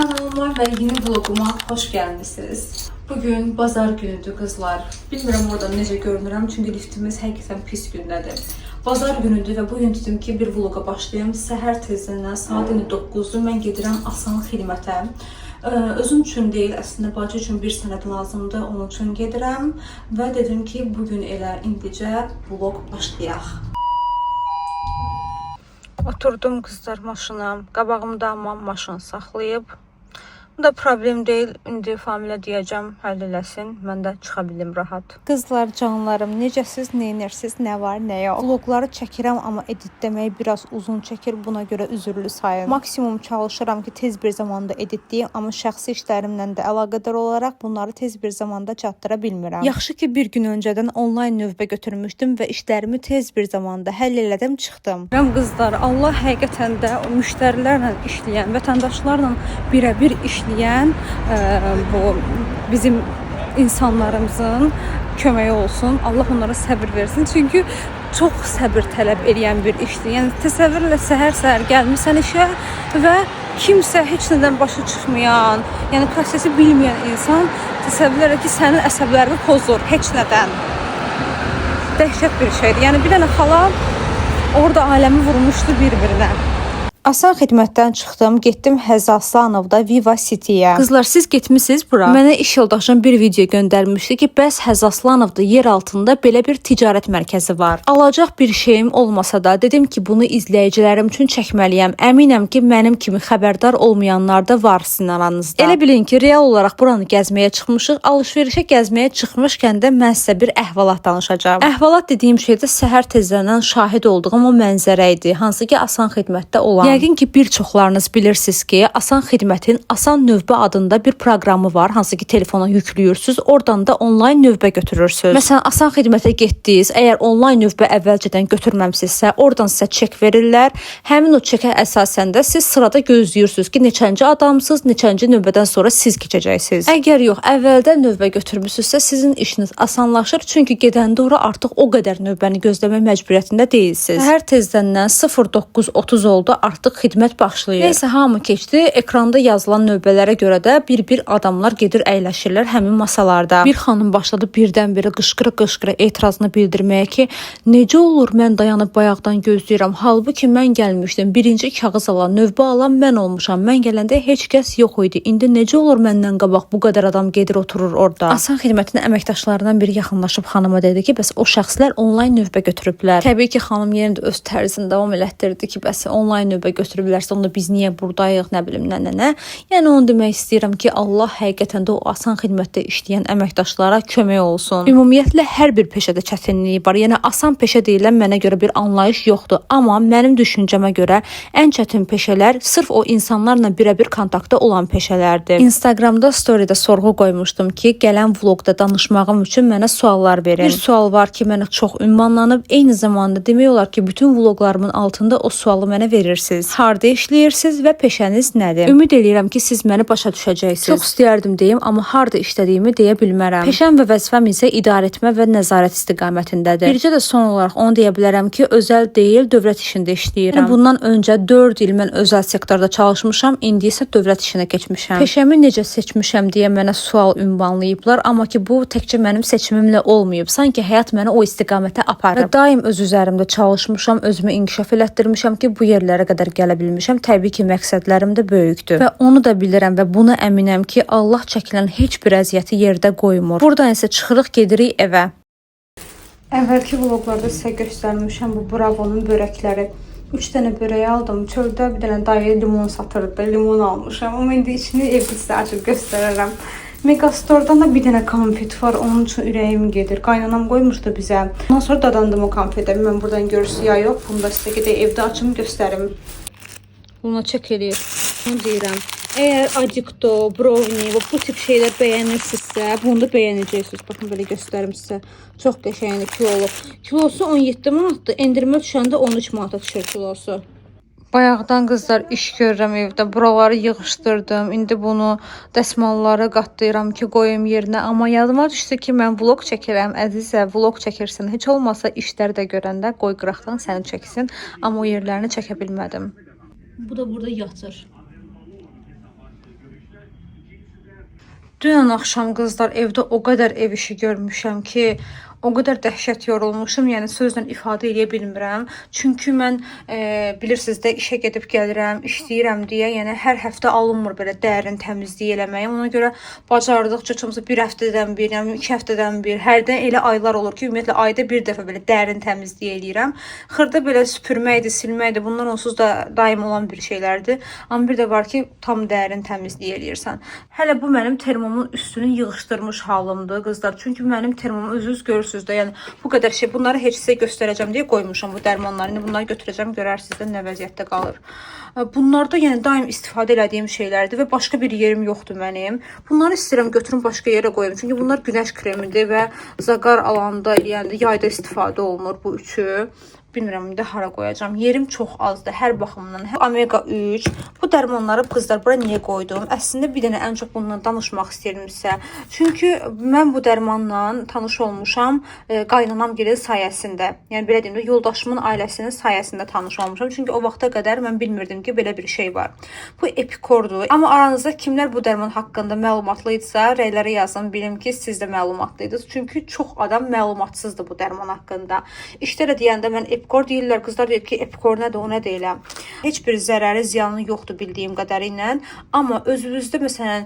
Kanalıma ve yeni vloguma hoş gelmişsiniz. Bugün bazar günüdür kızlar. Bilmirəm oradan necə görünürəm çünkü liftimiz həqiqətən pis gündədir. Bazar günüdür və bugün dedim ki bir vloga başlayayım. Səhər tezdən saat 9-dur mən gedirəm asan xidmətə. Özüm üçün deyil, əslində bacı üçün bir sənəd lazımdır, onun üçün gedirəm və dedim ki bugün elə indicə vlog başlayaq. Oturdum kızlar maşına, qabağımda amma maşın saxlayıb. Bu da problem değil. İndi familiya deyəcəm, həll eləsin. Mən də çıxa bilim rahat. Kızlar, canlarım, necəsiz, neyinirsiniz, nə var, nə yox. Vlogları çəkirəm, amma editləmək biraz uzun çəkir. Buna görə üzürlü sayın. Maksimum çalışıram ki, tez bir zamanda editləyim, amma şəxsi işlərimlə də əlaqədar olaraq bunları tez bir zamanda çatdıra bilmirəm. Yaxşı ki, bir gün öncədən onlayn növbə götürmüşdüm və işlərimi tez bir zamanda həll elədim, çıxdım. Kızlar, Allah həqiqətən də o müştərilərlə işləyən, vətəndaşlarla birə-bir işləyən bu bizim insanlarımızın köməyi olsun. Allah onlara səbir versin. Çünki çox səbir tələb edən bir işdir. Yəni təsəvvürlə səhər-səhər gəlmisən işə və kimsə heç nədən başı çıxmayan, yəni prosesi bilməyən insan təsəvvür edir ki, sənin əsəblərini pozur heç nədən. Dəhşət bir şeydir. Yəni bir dənə xala orada aləmi vurmuşdu bir-birinə. Asan xidmətdən çıxdım, getdim Həzə Aslanovda Viva City-yə. Kızlar, siz getmisiniz bura? Mənə iş yoldaşım bir video göndərmişdi ki, bəs Həzə Aslanovda yer altında belə bir ticarət mərkəzi var. Alacaq bir şeyim olmasa da dedim ki, bunu izləyicilərim üçün çəkməliyəm. Əminəm ki, mənim kimi xəbərdar olmayanlar da var sizin aranızda. Elə bilin ki, real olaraq buranı gəzməyə çıxmışıq. Alış-verişə gəzməyə çıxmışkən də mən sizə bir əhvalat danışacağam. Əhvalat dediyim şey də səhər tezdən şahid olduğum o mənzərə idi, hansı ki, asan xidmətdə olan. Yəqin ki, bir çoxlarınız bilirsiniz ki, Asan Xidmətin Asan Növbə adında bir proqramı var, hansı ki, telefona yüklüyürsünüz, oradan da onlayn növbə götürürsünüz. Məsələn, Asan Xidmətə getdiniz, əgər onlayn növbə əvvəlcədən götürməmsinizsə, oradan sizə çek verirlər. Həmin o çekə əsasən də siz sırada gözləyirsiniz ki, neçənci adamsınız, neçənci növbədən sonra siz keçəcəksiniz. Əgər yox, əvvəldən növbə götürmüsünüzsə, sizin işiniz asanlaşır, çünki gedəndə ora artıq o qədər növbəni gözləmək məcburiyyətində deyilsiniz. Hər tezdəndən 09:30 oldu, artıq xidmət başlayır. Neysə, hamı keçdi. Ekranda yazılan növbələrə görə də bir-bir adamlar gedir əyləşirlər həmin masalarda. Bir xanım başladı birdən-birə qışqıra-qışqıra etirazını bildirməyə ki, necə olur mən dayanıb bayaqdan gözləyirəm. Halbuki mən gəlmişdim. Birinci kağız alan, növbə alan mən olmuşam. Mən gələndə heç kəs yox idi. İndi necə olur məndən qabaq bu qədər adam gedir oturur orada. Asan Xidmətin əməkdaşlarından biri yaxınlaşıb xanıma dedi ki, bəs o şəxslər onlayn növbə götürüblər. Təbii ki, xanım yenə də öz tərzini davam elətdirdi ki, bəs onlayn növbə götürüblərsə onda biz niyə buradayıq, nə bilim, nə. Yəni onu demək istəyirəm ki, Allah həqiqətən də o asan xidmətdə işləyən əməkdaşlara kömək olsun. Ümumiyyətlə hər bir peşədə çətinliyi var. Yəni asan peşə deyilən mənə görə bir anlayış yoxdur, amma mənim düşüncəmə görə ən çətin peşələr sırf o insanlarla birə-bir kontaktda olan peşələrdir. Instagramda storydə sorğu qoymuşdum ki, gələn vloqda danışmağım üçün mənə suallar verin. Bir sual var ki, mənə çox ünvanlanıb, eyni zamanda demək olar ki, bütün vloqlarımın altında o sualı mənə verirsiniz. Harda işləyirsiniz və peşəniz nədir? Ümid edirəm ki, siz məni başa düşəcəksiniz. Çox istəyərdim deyim, amma harda işlədiyimi deyə bilmərəm. Peşəm və vəzifəm isə idarəetmə və nəzarət istiqamətindədir. Bircə də son olaraq onu deyə bilərəm ki, özəl deyil, dövlət işində işləyirəm. Bundan öncə 4 il mən özəl sektorda çalışmışam, indi isə dövlət işinə keçmişəm. Peşəmi necə seçmişəm deyə mənə sual ünvanlayıblar, amma ki, bu təkcə mənim seçimimlə olmayıb. Sanki həyat məni o istiqamətə aparıb. Və daim öz üzərimdə çalışmışam, özümü inkişaf elətdirmişəm ki, bu yerlərə qədər gələ bilmişəm. Təbii ki, məqsədlərim də böyükdür və onu da bilirəm və buna əminəm ki, Allah çəkilən heç bir əziyyəti yerdə qoymur. Buradan isə çıxırıq, gedirik evə. Əvvəlki vloqlarda sizə göstərmişəm bu Bravo'nun börəkləri. 3 dənə börək aldım. Çöldə bir dənə dayı limon satırdı. Limon almışam. Amma indi içini evdə sizə açıb göstərərəm. Megastordan da bir dənə konfet var. Onun üçün ürəyim gedir. Qaynanam qoymuşdu bizə. Ondan sonra dadandım o konfetə. Mən buradan görürsünüz ya yox. Bunu da sizə gedək evdə açım göstərim. Buna çək eləyir. Bunu deyirəm. Əgər adikto, brownie, bu tip şeylər bəyənirsinizsə, bunu da bəyənəcəksiniz. Baxın, belə göstərim sizə. Çox qəşəngdir kilolu. Kilosu 17 manatdır. Endirmə düşəndə 13 manata düşür kilosu. Bayaqdan qızlar iş görürəm evdə. Buraları yığışdırdım. İndi bunu dəsmalları qatlayıram ki, qoyum yerinə. Amma yadıma düşdü ki, mən vlog çəkirəm. Əzizə, vlog çəkirsən. Heç olmasa işləri də görəndə qoy qıraqdan səni çəksin. Amma o yerlərini çəkə bilmədim. Bu da burada yatır. Dünən axşam qızlar evdə o qədər ev işi görmüşəm ki, o qədər dəhşət yorulmuşum, yəni sözlə ifadə edə bilmirəm. Çünki mən bilirsiniz də işə gedib gəlirəm, işləyirəm deyə, yəni hər həftə alınmır belə dərin təmizlik eləməyə. Ona görə bacardıqca çoxsa bir həftədən bir, yəni 2 həftədən bir, hərdən elə aylar olur ki, ümumiyyətlə ayda bir dəfə belə dərin təmizlik eləyirəm. Xırda belə süpürməkdir, silməkdir, bunlar onsuz da daim olan bir şeylərdir. Amma bir də var ki, tam dərin təmizlik eləyirsən. Hələ bu mənim termomun üstünü yığışdırmış halımdır qızlar. Çünki mənim termom özünüz görürsünüz də, yəni bu qədər şey, bunları heç sizə göstərəcəm deyə qoymuşam bu dərmanları. İndi bunları götürəcəm, görərsiniz də nə vəziyyətdə qalır. Bunlarda yəni daim istifadə elədiyim şeylərdir və başqa bir yerim yoxdur mənim. Bunları istəyirəm götürüm başqa yerə qoyum. Çünki bunlar günəş kremidir və zaqar alanda, yəni yayda istifadə olunur bu üçü. Bilmirəm indi hara qoyacağam. Yerim çox azdır hər baxımdan. Omega 3. Bu dərmanları qızlar bura niyə qoydum? Əslində bir dənə ən çox bundan danışmaq istəyirəmsə. Çünki mən bu dərmanla tanış olmuşam qaynanam gilin sayəsində. Yəni belə deyim də, yoldaşımın ailəsinin sayəsində tanış olmuşam. Çünki o vaxta qədər mən bilmirdim ki, belə bir şey var. Bu Epicordur. Amma aranızda kimlər bu dərman haqqında məlumatlıydsa, rəylərə yazın, bilim ki, siz də məlumatlıydınız. Çünki çox adam məlumatsızdır bu dərman haqqında. İşlərə deyəndə mən Epicor deyirlər, qızlar deyir ki, Epicor nədir, o nə deyiləm. Heç bir zərəri, ziyanı yoxdur bildiyim qədərilə. Amma özünüzdə məsələn,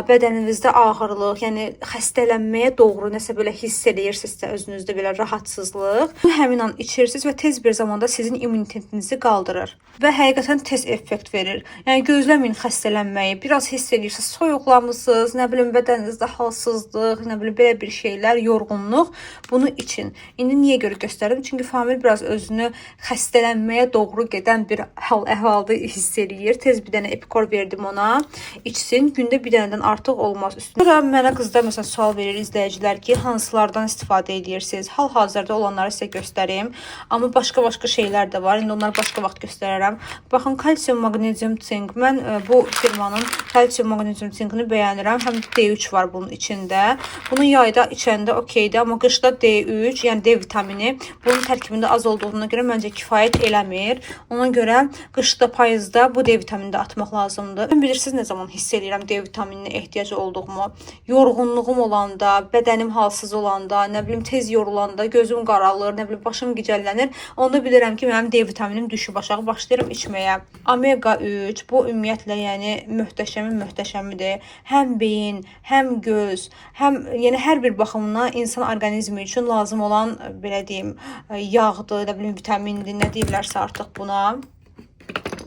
bədəninizdə ağırlıq, yəni xəstələnməyə doğru nəsə belə hiss eləyirsinizsə, özünüzdə belə rahatsızlıq, bu həmin an içirsiniz və tez bir zamanda sizin immunitetinizi qaldırır və həqiqətən tez effekt verir. Yəni gözləməyin xəstələnməyi, biraz hiss edirsiniz, soyuqlamısınız, nə bilim bədəninizdə halsızlıq, nə bilim belə bir şeylər, yorğunluq, bunu için. İndi niyə görə göstərdim? Çünki Famil biraz özünü xəstələnməyə doğru gedən bir hal-əhvalda hiss eləyir. Tez bir dənə Epicor verdim ona. İçsin. Gündə bir dənədən artıq olmaz. Üstündə mənə qızlar məsələn sual verir izləyicilər ki, hansılardan istifadə edirsiniz? Hal-hazırda olanları sizə göstəreyim. Amma başqa şeylər də var. İndi onları başqa vaxt göstərərəm. Baxın, kalsium, magnezium, sink. Mən bu firmanın kalsium, magnezium, sinkini bəyənirəm. Həm D3 var bunun içində. Bunu yayda içəndə okeydir, amma qışda D3, yəni D vitamini bunun tərkibində az olduğuna görə məncə kifayət eləmir. Ona görə qışda, payızda bu D vitamini də atmaq lazımdır. Mən bilirsiniz nə zaman hiss edirəm D vitamininə ehtiyacı olduğumu? Yorğunluğum olanda, bədənim halsız olanda, nə bilim tez yorulanda, gözüm qaralır, nə bilim başım gicəllənir. Onda bilirəm ki, mənim D vitaminim düşüb aşağı, başlayıram içməyə. Omega 3 bu ümumiyyətlə yəni möhtəşəmidir. Həm beyin, həm göz, həm yəni hər bir baxımdan insan orqanizmi üçün lazım olan belə deyim yağdır, nə bilim vitamindir, nə deyirlərsə artıq buna.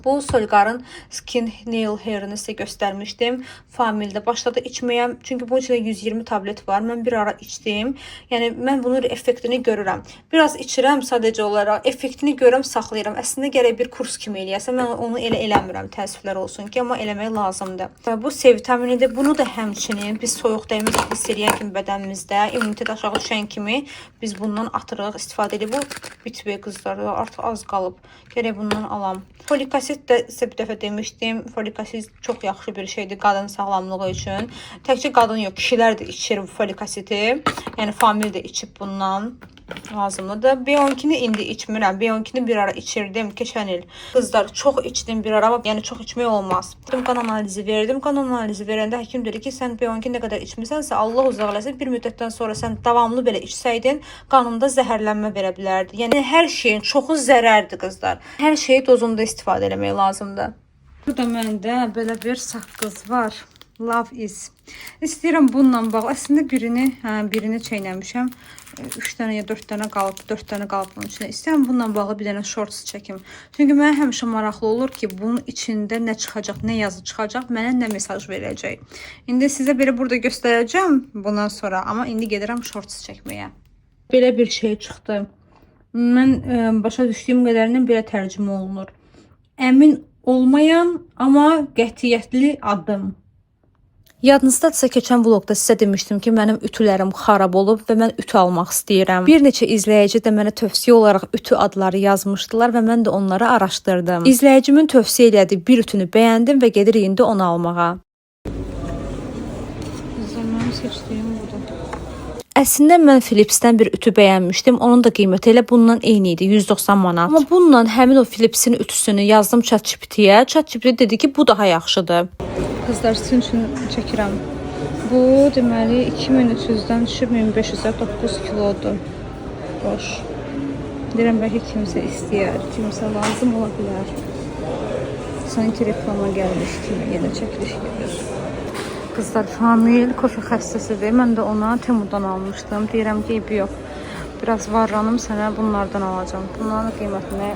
Bu Solgar'ın Skin Nail Hair'ını sizə göstərmişdim. Famildə başladı içməyə. Çünki bunun içində 120 tablet var. Mən bir ara içdim. Yəni mən bunun effektini görürəm. Biraz içirəm sadəcə olaraq. Effektini görürəm, saxlayıram. Əslində gərək bir kurs kimi eləyəsəm. Mən onu elə eləmirəm. Təəssüflər olsun ki, amma eləmək lazımdır. Bu C vitaminidir. Bunu da həmçinin biz soyuq dəymə hiss edən kimi bədənimizdə, immunitet aşağı düşən kimi biz bundan atırıq, istifadə edirik. Bu bitmir qızlar. Artıq az qalıb. Gərək bundan alam. Folik asid də sizə bir dəfə demişdim. Folik asid çox yaxşı bir şeydir qadın sağlamlığı üçün. Təkcə qadın yox, kişilər də içir bu folik asidi. Yəni Famil də içib bundan. Lazımlıdır. B12'ni indi içmirəm. B12'ni bir ara içirdim keçən il. Qızlar çox içdim bir ara, amma yəni çox içmək olmaz. Qan analizi verdim. Qan analizi verəndə həkim dedi ki, sən B12 nə qədər içmisənsə, Allah uzaq eləsin, bir müddətdən sonra sən davamlı belə içsəydin, qanında zəhərlənmə verə bilərdi. Yəni hər şeyin çoxu zərərdir qızlar. Hər şeyi dozunda istifadə etmək lazımdır. Burada məndə belə bir saqqız var. Love is. İstəyirəm bununla bağlı. Əslində birini çeynəmişəm. 3 dənə ya 4 dənə qalıb, 4 dənə qalıb bunun içində. İstəyirəm bununla bağlı bir dənə shorts çəkim. Çünki mənə həmişə maraqlı olur ki, bunun içində nə çıxacaq, nə yazı çıxacaq, mənə nə mesaj verəcək. İndi sizə belə burada göstərəcəm bundan sonra, amma indi gedirəm shorts çəkməyə. Belə bir şey çıxdı. Mən başa düşdüyüm qədərindən belə tərcümə olunur. Əmin olmayan, amma qətiyyətli addım. Yadınızdadırsa keçən vlogda sizə demişdim ki, mənim ütülərim xarab olub və mən ütü almaq istəyirəm. Bir neçə izləyici də mənə tövsiyə olaraq ütü adları yazmışdılar və mən də onları araşdırdım. İzləyicimin tövsiyə elədiyi bir ütünü bəyəndim və gedirik indi onu almağa. Zaman seçdiyim budur. Əslində mən Philips'dən bir ütü bəyənmişdim. Onun da qiyməti elə bundan eyni idi, 190 manat. Amma bununla həmin o Philips'in ütüsünü yazdım ChatGPT-yə. ChatGPT dedi ki, bu daha yaxşıdır. Qızlar sizin üçün çəkirəm. Bu deməli 2300-dən düşüb 1500-ə 9 kilodur. Boş. Deyirəm bəlkə kimsə istəyər, kimsə lazım ola bilər. Sanki reklama gəlmiş kimi yenə çəkiliş gedir. Qızlar, Famil kofe xəstəsidir. Mən də ona Temudan almışdım. Deyirəm ki, eybi yox. Biraz varlanım, sənə bunlardan alacağım. Bunların qiymətinə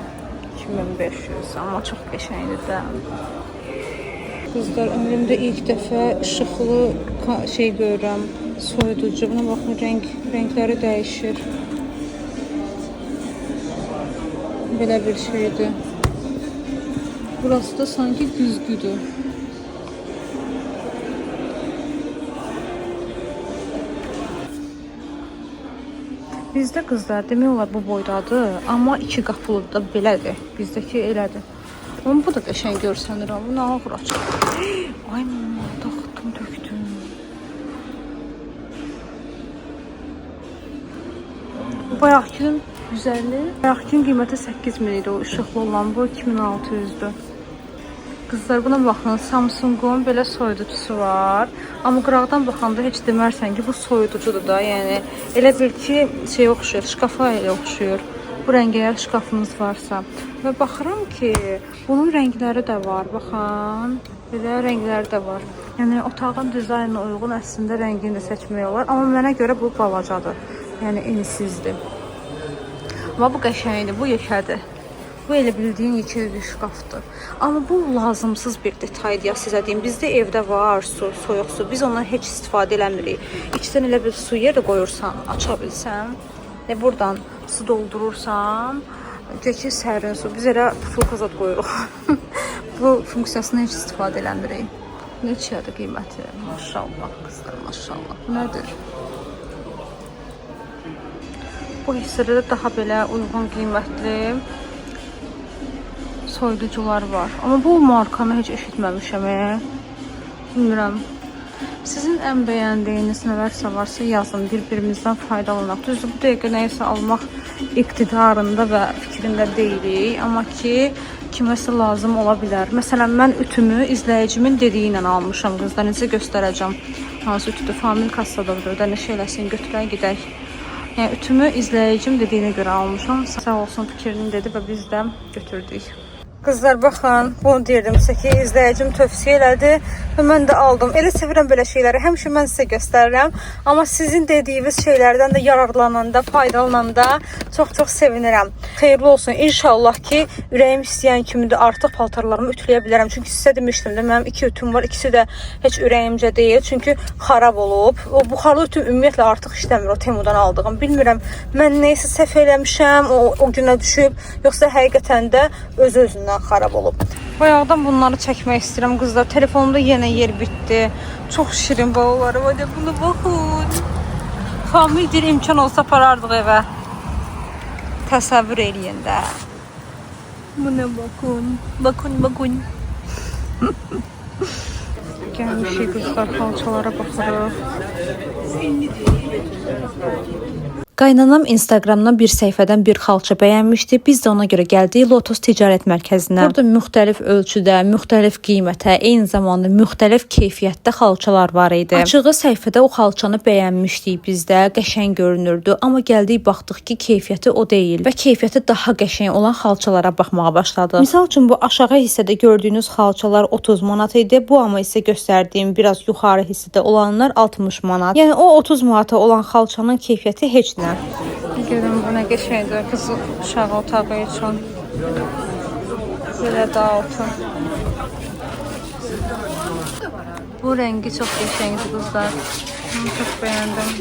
2500, amma çox qəşəngdir də. Qızlar, ömrümdə ilk dəfə işıqlı şey görürəm, soyuducu. Buna baxın, rəngləri dəyişir. Belə bir şeydir. Burası da sanki güzgüdür. Bizdə qızlar demək olar bu boydadır, amma iki qapılı da belədir. Bizdəki elədir. Amma bu da qəşəng görsənir, amma nə ağır açıq. Ay mama, dağıtdım, döktüm. Bayaqkinin 150. Bayaqkinin qiyməti 8000 idi, o işıqlı olan bu 2600'dür. Qızlar, buna baxın, Samsung'un belə soyuducusu var. Amma qıraqdan baxanda heç demərsən ki, bu soyuducudur da. Yəni elə bil ki, şey oxşuyur, şkafa elə oxşuyur. Bu rəngə əgər şkafınız varsa. Və baxıram ki, bunun rəngləri də var. Baxın, belə rəngləri də var. Yəni otağın dizaynına uyğun əslində rəngini də seçmək olar. Amma mənə görə bu balacadır. Yəni ensizdir. Amma bu qəşəngdir, bu yekədir. Bu elə bildiyin yekə bir şkafdır. Amma bu lazımsız bir detaydır ya, sizə deyim. Bizdə evdə var su, soyuq su. Biz ondan heç istifadə eləmirik. İçdən elə bir su yerdə qoyursan, aça bilsən. Buradan su doldurursan, ki sərin su. Biz elə fulkazat qoyuruq. Bu funksiyasını heç istifadə eləmirik. Neçədir qiyməti? Maşallah qızlar, maşallah. Nədir? Bu hissədə də daha belə uyğun qiymətli soyuducular var. Amma bu markanı heç eşitməmişəm. Bilmirəm. Sizin ən bəyəndiyiniz nələrsə varsa yazın, bir-birimizdən faydalanaq. Düzdür, bu dəqiqə nəyisə almaq iqtidarında və fikrində deyilik. Amma ki, kiməsə lazım ola bilər. Məsələn, mən ütümü izləyicimin dediyi ilə almışam. Qızlar, necə göstərəcəm. Hansı ütüdür? Famil kassadadır. Ödəniş eləsin, götürək, gedək. Yəni, ütümü izləyicim dediyinə görə almışam. Sağ olsun, fikrini dedi və biz də götürdük. Qızlar, baxın, bunu deyirdimsə ki, izləyicim tövsiyə elədi və mən də aldım. Elə sevirəm belə şeyləri, həmişə mən sizə göstərirəm. Amma sizin dediyiniz şeylərdən də yararlananda, faydalananda çox-çox sevinirəm. Xeyirli olsun. İnşallah ki, ürəyim istəyən kimi də artıq paltarlarımı ütüləyə bilərəm. Çünki sizə demişdim də, mənim 2 ütüm var, ikisi də heç ürəyimcə deyil. Çünki xarab olub. O buxarlı ütüm ümumiyyətlə artıq işləmir, o Temudan aldığım. Bilmirəm, mən neysə səhv eləmişəm, o günə düşüb, yoxsa həqiqətən də öz-özündən xarab olub. Bayaqdan bunları çəkmək istəyirəm qızlar. Telefonumda yenə yer bitdi. Çox şirin balaları var. Buna baxın. Famil bir imkan olsa aparardıq evə. Təsəvvür eləyin də. Buna baxın. Baxın. Gəlmişik qızlar, xalçalara baxırıq. Qaynanam Instagramdan bir səhifədən bir xalça bəyənmişdi. Biz də ona görə gəldik Lotus Ticarət Mərkəzinə. Burada müxtəlif ölçüdə, müxtəlif qiymətə, eyni zamanda müxtəlif keyfiyyətdə xalçalar var idi. Açığı səhifədə o xalçanı bəyənmişdik biz də, qəşəng görünürdü. Amma gəldik baxdıq ki, keyfiyyəti o deyil və keyfiyyəti daha qəşəng olan xalçalara baxmağa başladıq. Misal üçün bu aşağı hissədə gördüyünüz xalçalar 30 manat idi. Bu amma isə göstərdiyim biraz yuxarı hissədə olanlar 60 manat. Yəni o 30 manata olan xalçanın keyfiyyəti heç nə. Görün, bu nə qəşəngdir, qızıl uşaq otağı üçün. Belə dağıtın. Bu rəngi çox qəşəngdir qızlar. Bunu çox bəyəndim.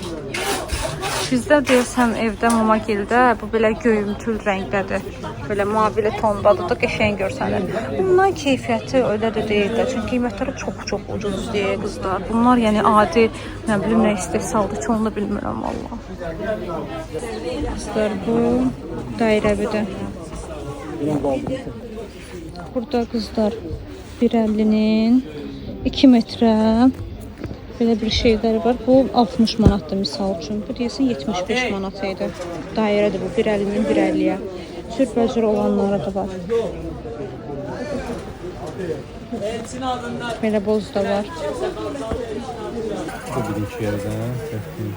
Bizdə deyəsən evdə Mamagildə bu belə göyümtül rəngdədir. Belə mavili tondadır da qəşəng görsənir. Bundan keyfiyyəti öyle də deyil də. Çünki qiymətləri çox ucuz deyil qızlar. Bunlar yəni adi, nə bilim nə istehsaldır ki, onu da bilmirəm valla. Qızlar, bu dairəvidir. Burada qızlar 1.50'nin 2 metrə belə bir şeylər var. Bu 60 manatdır misal üçün. Bu deyəsən 75 manat idi. Dairədir bu, 1.50'nin 1.50'yə. Cürbəcür olanları da var. Belə boz da var. Bu bir iki yerdən çəkdim.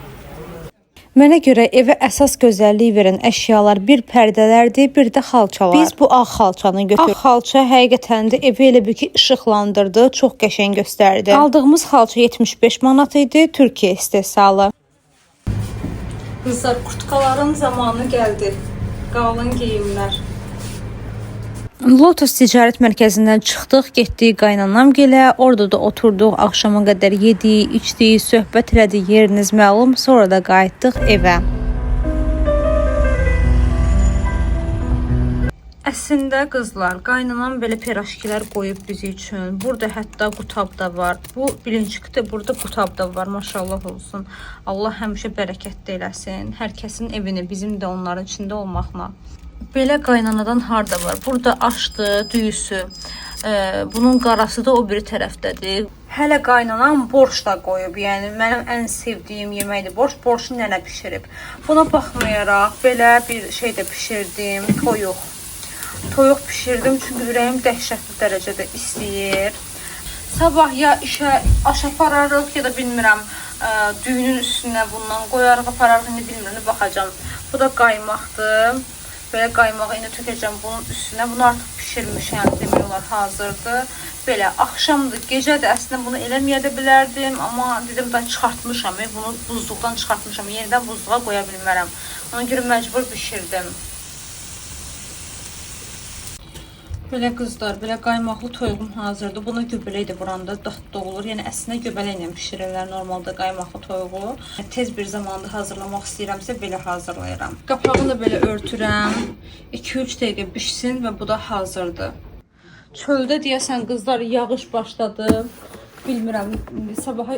Mənə görə evə əsas gözəllik verən əşyalar bir pərdələrdir, bir də xalçalar. Biz bu ağ xalçanı götürdük. Ağ xalça həqiqətən də evi elə bir ki işıqlandırdı, çox qəşəng göstərdi. Aldığımız xalça 75 manat idi, Türkiyə istehsalı. Qızlar, kurtkaların zamanı gəldi. Qalın geyimlər. Lotus ticarət mərkəzindən çıxdıq, getdik qaynanam gilə. Orada da oturduq, axşama qədər yedik, içdik, söhbət elədik, yeriniz məlum. Sonra da qayıtdıq evə. Əslində qızlar, qaynanam belə piraşkilər qoyub biz üçün. Burada hətta qutab da var. Bu bilinçikdə burada qutab da var. Maşallah olsun. Allah həmişə bərəkətli eləsin. Hər kəsin evini, bizim də onların içində olmaqla. Belə qaynanadan harda var? Burada aşdı, düyüsü. Bunun qarası da o biri tərəfdədir. Hələ qaynanam borş da qoyub. Yəni mənim ən sevdiyim yeməkdir borş. Borşu nənə bişirib. Buna baxmayaraq belə bir şey də bişirdim. Toyuq. Toyuq bişirdim çünki ürəyim dəhşətli dərəcədə istəyir. Sabah ya işə aş apararıq ya da bilmirəm düyünün üstünə bundan qoyarıq, apararıq, indi bilmirəm, baxacağam. Bu da qaymaqdır. Belə qaymağı indi tökəcəm bunun üstünə. Bunu artıq pişirmişəm, demək olar hazırdır. Belə axşamdır, gecədir. Əslində bunu eləməyə də bilərdim, amma dedim da çıxartmışam. Bunu buzluqdan çıxartmışam. Yenidən buzluğa qoya bilmərəm. Ona görə məcbur bişirdim. Belə qızlar, belə qaymaqlı toyuğum hazırdır. Buna göbələk də buranda dadlı olur. Yəni əslində göbələklə bişirirlər normalda qaymaqlı toyuğu. Tez bir zamanda hazırlamaq istəyirəmsə belə hazırlayıram. Qapağını da belə örtürəm. 2-3 dəqiqə bişsin və bu da hazırdır. Çöldə deyəsən qızlar yağış başladı. Bilmirəm, sabaha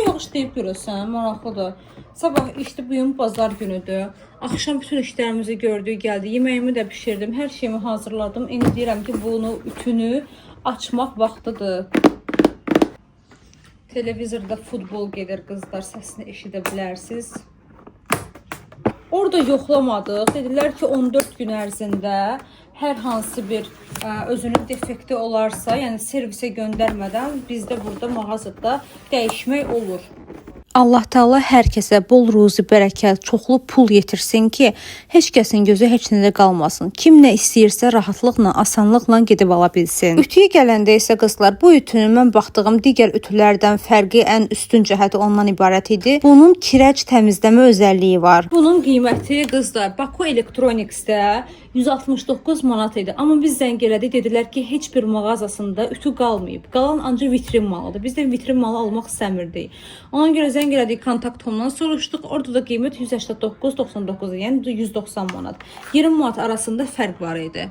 yağış deyib görəsən, maraqlıdır. Sabah işte bu gün bazar günüdür. Axşam bütün işlərimizi gördük, gəldi. Yeməyimi də bişirdim, hər şeyimi hazırladım. İndi deyirəm ki, bunu ütünü açmaq vaxtıdır. Televizorda futbol gedir qızlar, səsini eşidə bilərsiniz. Orada yoxlamadıq. Dedilər ki, 14 gün ərzində hər hansı bir özünün defekti olarsa, yəni servisə göndərmədən bizdə burada mağazada dəyişmək olur. Allah Taala hər kəsə bol ruzi, bərəkət, çoxlu pul yetirsin ki, heç kəsin gözü heç nədə qalmasın. Kim nə istəyirsə rahatlıqla, asanlıqla gedib ala bilsin. Ütüyə gələndə isə qızlar, bu ütünün mən baxdığım digər ütülərdən fərqi ən üstün cəhəti ondan ibarət idi. Bunun kirəc təmizləmə özəlliyi var. Bunun qiyməti qızlar Baku Electronics'də 169 manat idi. Amma biz zəng elədik, dedilər ki, heç bir mağazasında ütü qalmayıb. Qalan ancaq vitrin malıdır. Biz də vitrin malı almaq istəmirdik. Ona görə zəng elədik, kontaktomdan soruşduq. Orada da qiymət 189.99, yəni 190 manat. 20 manat arasında fərq var idi.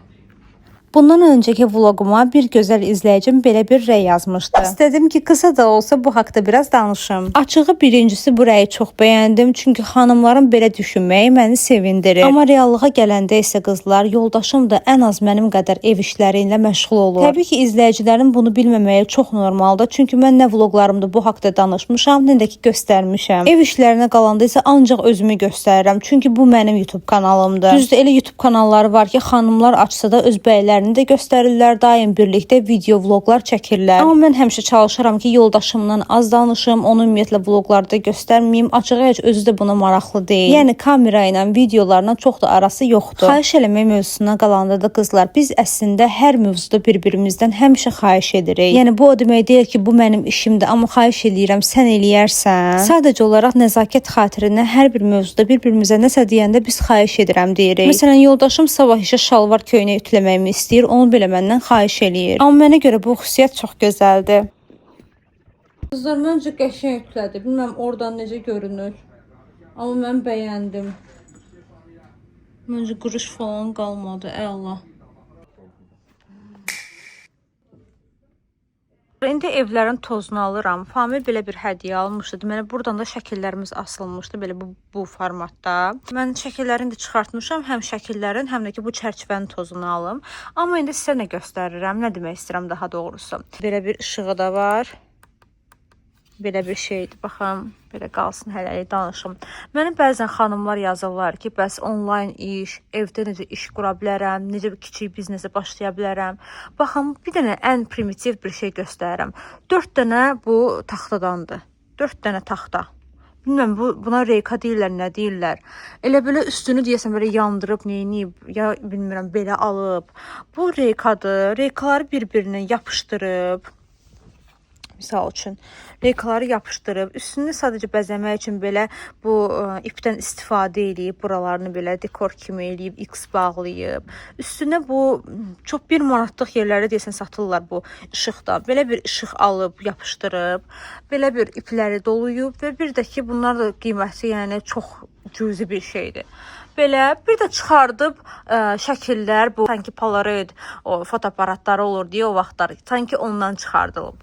Bundan öncəki vloquma bir gözəl izləyicim belə bir rəy yazmışdı. İstədim ki, qısa da olsa bu haqda biraz danışım. Açığı birincisi bu rəyi çox bəyəndim, çünki xanımların belə düşünməyi məni sevindirir. Amma reallığa gələndə isə qızlar, yoldaşım da ən az mənim qədər ev işləri ilə məşğul olur. Təbii ki, izləyicilərin bunu bilməməyi çox normaldır, çünki mən nə vloqlarımda bu haqda danışmışam, nə də ki göstərmişəm. Ev işlərinə qalanda isə ancaq özümü göstərirəm, çünki bu mənim YouTube kanalımdır. Düzdür, elə YouTube kanalları var ki, xanımlar açsa da öz bəylərini də göstərirlər, daim birlikdə video vloqlar çəkirlər. Amma mən həmişə çalışıram ki, yoldaşımdan az danışım, onu ümumiyyətlə vloqlarda göstərməyim. Açığı heç özü də buna maraqlı deyil. Yəni kamera ilə videolarla çox da arası yoxdur. Xahiş eləmək mövzusuna qalanda da qızlar, biz əslində hər mövzuda bir-birimizdən həmişə xahiş edirik. Yəni bu o demək deyil ki, bu mənim işimdir, amma xahiş eləyirəm sən eləyərsən. Sadəcə olaraq nəzakət xatirinə hər bir mövzuda bir-birimizə nəsə deyəndə biz xahiş edirəm deyirik. Məsələn, yoldaşım sabah işə şalvar köynək ütüləməyimi istəyir, onu belə məndən xahiş eləyir. Amma mənə görə bu xüsusiyyət çox gözəldir. Qızlar, məncə qəşəng ütülədi. Bilməm oradan necə görünür. Amma mən bəyəndim. Məncə quruş falan qalmadı. Ey Allah. İndi evlərin tozunu alıram. Famil belə bir hədiyyə almışdı. Deməli, buradan da şəkillərimiz asılmışdı belə bu formatda. Mən şəkillərini də çıxartmışam. Həm şəkillərin, həm də ki bu çərçivənin tozunu alım. Amma indi sizə nə göstərirəm, nə demək istəyirəm daha doğrusu. Belə bir işığı da var. belə bir şeydir. Baxın, belə qalsın hələlik danışım. Mənə bəzən xanımlar yazırlar ki, bəs onlayn iş, evdə necə iş qura bilərəm, necə bir kiçik biznesə başlaya bilərəm. Baxın, bir dənə ən primitiv bir şey göstərirəm. 4 dənə bu taxtadandır. 4 dənə taxta. Bilməm, buna reyka deyirlər, nə deyirlər. Elə belə üstünü deyəsən belə yandırıb, neyniyib, ya bilmirəm, belə alıb. Bu reykadır. Reykaları bir-birinə yapışdırıb. Misal üçün reykaları yapışdırıb, üstünü sadəcə bəzəmək üçün belə bu ipdən istifadə edib, buralarını belə dekor kimi eləyib, X bağlayıb. Üstünə bu çox 1 manatlıq yerlərdə deyəsən satırlar bu işıqda. Belə bir işıq alıb, yapışdırıb, belə bir ipləri doluyub və bir də ki, bunlar da qiyməti yəni çox cüzi bir şeydir. Belə bir də çıxardıb şəkillər, bu sanki Polaroid o fotoaparatları olur deyə o vaxtlar sanki ondan çıxardılıb.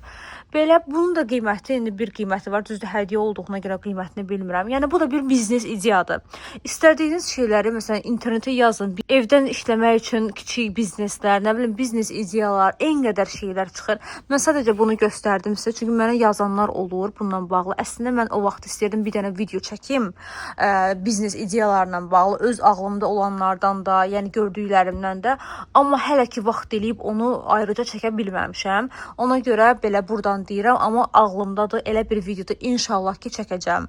Belə bunun da qiyməti, indi bir qiyməti var. Düzdür, hədiyyə olduğuna görə qiymətini bilmirəm. Yəni bu da bir biznes ideyadır. İstədiyiniz şeyləri məsələn internetə yazın. Evdən işləmək üçün kiçik bizneslər, nə bilim biznes ideyalar, en qədər şeylər çıxır. Mən sadəcə bunu göstərdim sizə, çünki mənə yazanlar olur bununla bağlı. Əslində mən o vaxt istəyirdim bir dənə video çəkim biznes ideyalarla bağlı, öz ağlımda olanlardan da, yəni gördüklərimdən də. Amma hələ ki vaxt eləyib onu ayrıca çəkə bilməmişəm. Ona görə belə buradan deyirəm, amma ağlımdadır, elə bir videoda inşallah ki çəkəcəm.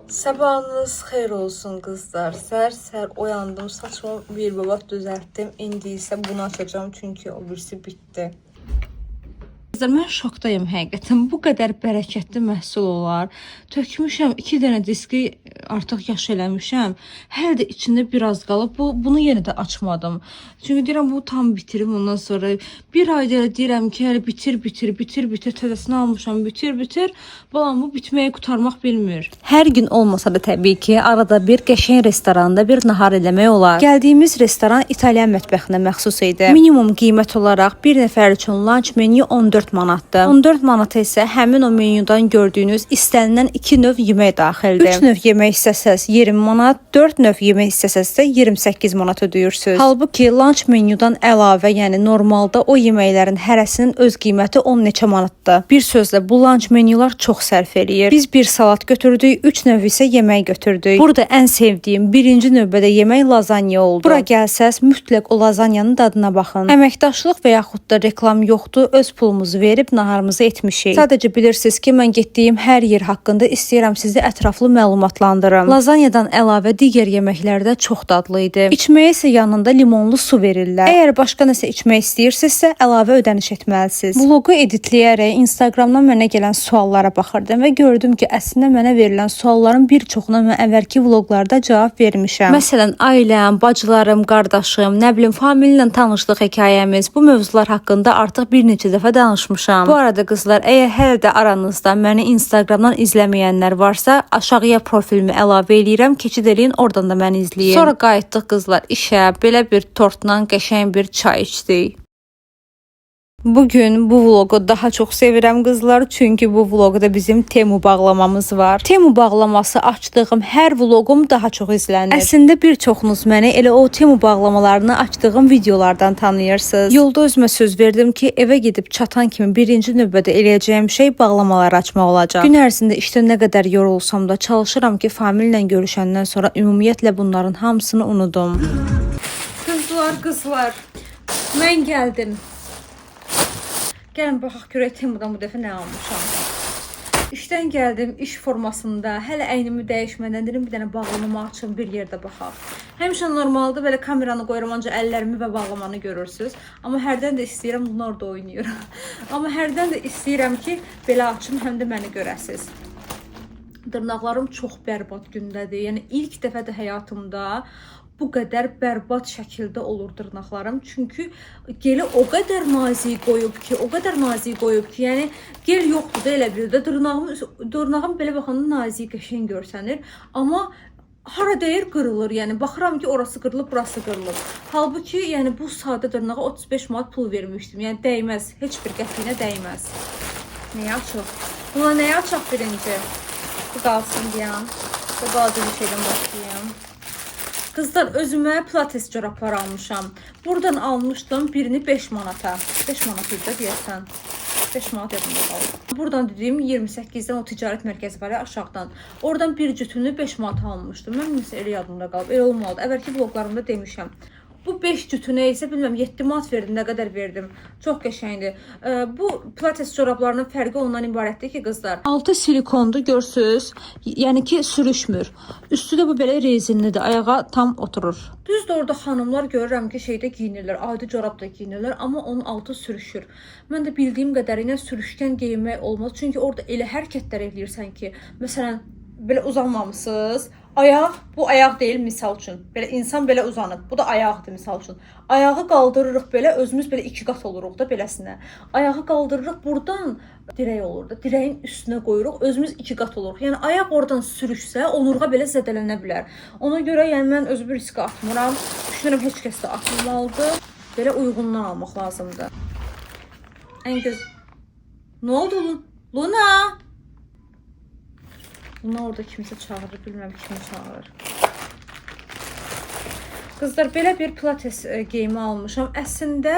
Sabahınız xeyir olsun qızlar. Səhər oyandım, saçımı bir babat düzəltdim. İndi isə bunu açacağım, çünki o birisi bitdi. Mən şokdayım həqiqətən. Bu qədər bərəkətli məhsul olar. Tökmüşəm 2 dənə diski, artıq yaş eləmişəm. Hər də içində biraz qalıb. Bunu yenə də açmadım. Çünki deyirəm bu tam bitirim, ondan sonra bir ayda deyirəm ki, hələ bitir, tədəsini almışam, bitir. Balam bu bitməyi qurtarmaq bilmir. Hər gün olmasa da təbii ki, arada bir qəşəng restoranda bir nahar eləmək olar. Gəldiyimiz restoran İtalyan mətbəxinə məxsus idi. Minimum qiymət olaraq bir nəfər üçün lunch menyu 14 manatdır. 14 manata isə həmin o menyudan gördüyünüz istənilən 2 növ yemək daxildir. 3 növ yemək istəsəz 20 manat, 4 növ yemək istəsəz də 28 manat ödəyirsiniz. Halbuki lunch menyudan əlavə, yəni normalda o yeməklərin hərəsinin öz qiyməti 10 neçə manatdır. Bir sözlə bu lunch menyular çox sərf eləyir. Biz bir salat götürdük, 3 növ isə yemək götürdük. Burada ən sevdiyim birinci növbədə yemək lazanya oldu. Bura gəlsəz mütləq o lazanyanın dadına baxın. Əməkdaşlıq və yaxud da reklam yoxdur, öz pulumuzu verib naharımızı etmişik. Sadəcə bilirsiniz ki, mən getdiyim hər yer haqqında istəyirəm sizi ətraflı məlumatlandırım. Lazanyadan əlavə digər yeməklər də çox dadlı idi. İçməyə isə yanında limonlu su verirlər. Əgər başqa nəsə içmək istəyirsinizsə, əlavə ödəniş etməlisiniz. Vlogu editləyərək Instagramdan mənə gələn suallara baxırdım və gördüm ki, əslində mənə verilən sualların bir çoxuna mən əvvəlki vloqlarda cavab vermişəm. Məsələn, ailəm, bacılarım, qardaşım, nə bilim, familya ilə tanışlıq hekayəmiz, bu mövzular haqqında artıq bir neçə dəfə danışmışam. Bu arada qızlar, əgər hələ də aranızda məni Instagramdan izləməyənlər varsa, aşağıya profilimi əlavə eləyirəm, keçid eləyin, oradan da məni izləyin. Sonra qayıtdıq qızlar işə, belə bir tortla qəşəng bir çay içdik. Bugün bu vlogu daha çox sevirəm qızlar, çünki bu vloqda bizim Temu bağlamamız var. Temu bağlaması açdığım hər vloqum daha çox izlənir. Əslində bir çoxunuz məni elə o Temu bağlamalarını açdığım videolardan tanıyırsınız. Yolda özümə söz verdim ki, evə gedib çatan kimi birinci növbədə eləyəcəyim şey bağlamaları açmaq olacaq. Gün ərzində işdə nə qədər yorulsam da çalışıram ki, famillə görüşəndən sonra ümumiyyətlə bunların hamısını unudum. Qızlar, mən gəldim. Gəlin baxaq görək Temudan bu dəfə nə almışam. İşdən gəldim, iş formasında, hələ əynimi dəyişmədən dedim bir dənə bağlamamı açım, bir yerdə baxaq. Həmişə normalda belə kameranı qoyuram, ancaq əllərimi və bağlamanı görürsünüz. Amma hərdən də istəyirəm, bunu orada oynayıram. Amma hərdən də istəyirəm ki, belə açım, həm də məni görəsiniz. Dırnaqlarım çox bərbad gündədir. Yəni ilk dəfə də həyatımda bu qədər bərbad şəkildə olur dırnaqlarım. Çünki geli o qədər nazik qoyub ki, yəni gel yoxdur da elə bir də dırnağım belə baxanda nazik, qəşəng görsənir. Amma hara dəyir qırılır. Yəni baxıram ki, orası qırılıb, burası qırılıb. Halbuki yəni bu sadə dırnağa 35 manat pul vermişdim. Yəni dəyməz, heç bir qəpiyinə dəyməz. Nəyə açıq? Buna nəyə açaq birinci? Bu qalsın deyəm. Bu balaca bir şeydən başlayayım. Qızlar, özümə pilates çoraplar almışam. Buradan almışdım birini 5 manata. 5 manat idi deyəsən. 5 manat yadımda qaldı. Buradan dediyim 28-dən o ticarət mərkəzi var ya aşağıdan. Oradan bir cütünü 5 manat almışdım. Mən nəsə elə yadımda qalıb. Elə olmalıdır. Əvvəlki vloqlarımda demişəm. Bu 5 cütünə isə bilməm 7 manat verdim, nə qədər verdim. Çox qəşəngdir. Bu pilates çorablarının fərqi ondan ibarətdir ki, qızlar. Altı silikondur, görsüz. Yəni ki, sürüşmür. Üstü də bu belə rezinlidir, ayağa tam oturur. Düzdür, orada xanımlar görürəm ki, şeydə giyinirlər, adi corab da giyinirlər, amma onun altı sürüşür. Mən də bildiyim qədərilə sürüşkən geyinmək olmaz. Çünki orada elə hərəkətlər edirsən ki, məsələn, belə uzanmamısınız. Ayaq, bu ayaq deyil misal üçün. Belə insan belə uzanıb. Bu da ayaqdır misal üçün. Ayağı qaldırırıq belə, özümüz belə 2 qat oluruq da beləsinə. Ayağı qaldırırıq, buradan dirək olur da. Dirəyin üstünə qoyuruq, özümüz 2 qat oluruq. Yəni ayaq oradan sürüşsə, onurğa belə zədələnə bilər. Ona görə yəni mən özümü riskə atmıram. Düşünürəm heç kəs də atmamalıdır. Belə uyğundan almaq lazımdır. Ən göz. Nə oldu Luna? Buna orada kimsə çağırır, bilməm kimi çağırır. Qızlar, belə bir pilates geyimi almışam. Əslində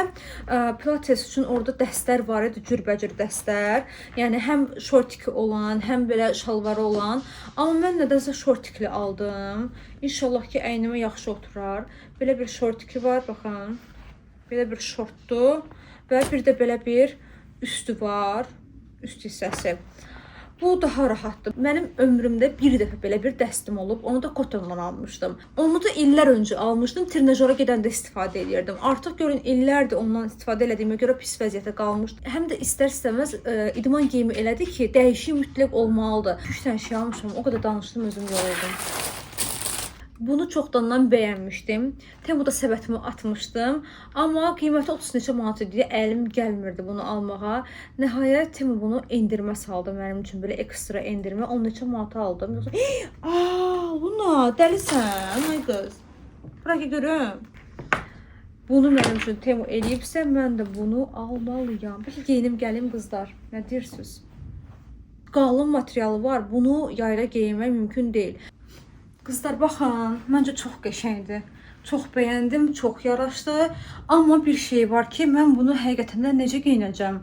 pilates üçün orada dəstlər var idi, cürbəcür dəstlər. Yəni həm şortikli olan, həm belə şalvarı olan. Amma mən nədənsə şortikli aldım. İnşallah ki, əynimə yaxşı oturar. Belə bir şortikli var, baxın. Belə bir şortdur və bir də belə bir üstü var, üst hissəsi. Bu daha rahatdır. Mənim ömrümdə bir dəfə belə bir dəstim olub. Onu da kotondan almışdım. Onu da illər öncə almışdım. Trenajora gedəndə istifadə edirdim. Artıq görün illərdir ondan istifadə elədiyimə görə pis vəziyyətə qalmışdı. Həm də istər-istəməz idman geyimi elədi ki, dəyişik mütləq olmalıdır. 3 dənə şey almışam. O qədər danışdım, özüm yoruldum. Bunu çoxdandan bəyənmişdim. Temuda səbətimə atmışdım. Amma qiyməti 30 neçə manat idi. Əlim gəlmirdi bunu almağa. Nəhayət Temu bunu endirmə saldı mənim üçün. Belə ekstra endirmə. 10 neçə manata aldım. Luna, dəlisən. Ay qız. Bırak görüm. Bunu mənim üçün Temu eləyibsə, mən də bunu almalıyam. Peki geyinim gəlim qızlar. Nə deyirsiniz? Qalın materialı var. Bunu yayda geyinmək mümkün deyil. Qızlar, baxın, məncə çox qəşəngdir. Çox bəyəndim, çox yaraşdı. Amma bir şey var ki, mən bunu həqiqətən də necə geyinəcəm?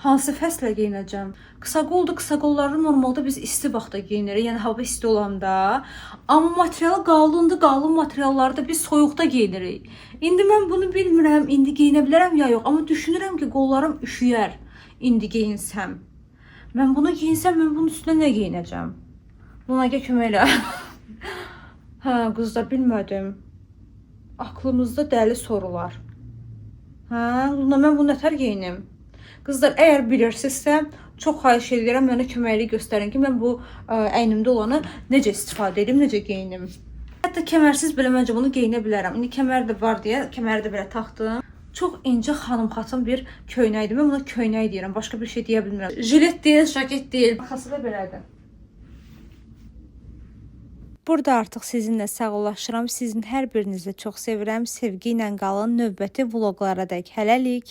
Hansı fəslə geyinəcəm? Qısa qoldur, qısa qolları normalda biz isti vaxtda geyinirik, yəni hava isti olanda. Amma materialı qalındır, qalın materialları da biz soyuqda geyinirik. İndi mən bunu bilmirəm, indi geyinə bilərəm ya yox. Amma düşünürəm ki, qollarım üşüyər indi geyinsəm. Mən bunu geyinsəm, mən bunun üstünə nə geyinəcəm? Buna kömək elə. Hə, qızlar, bilmədim. Aklımızda dəli sorular. Hə, Luna, mən bunu nətər geyinim? Qızlar, əgər bilirsinizsə, çox xahiş edirəm, mənə köməklik göstərin ki, mən bu əynimdə olanı necə istifadə edim, necə geyinim. Hətta kəmərsiz belə məncə bunu geyinə bilərəm. İndi kəmər də var deyə, kəməri də belə taxdım. Çox incə xanım xatın bir köynəkdir. Mən buna köynək deyirəm, başqa bir şey deyə bilmirəm. Jilet deyil, jaket deyil. Baxası da belədir. Burada artıq sizinlə sağollaşıram. Sizin hər birinizi çox sevirəm. Sevgi ilə qalın. Növbəti vloqlara dək hələlik.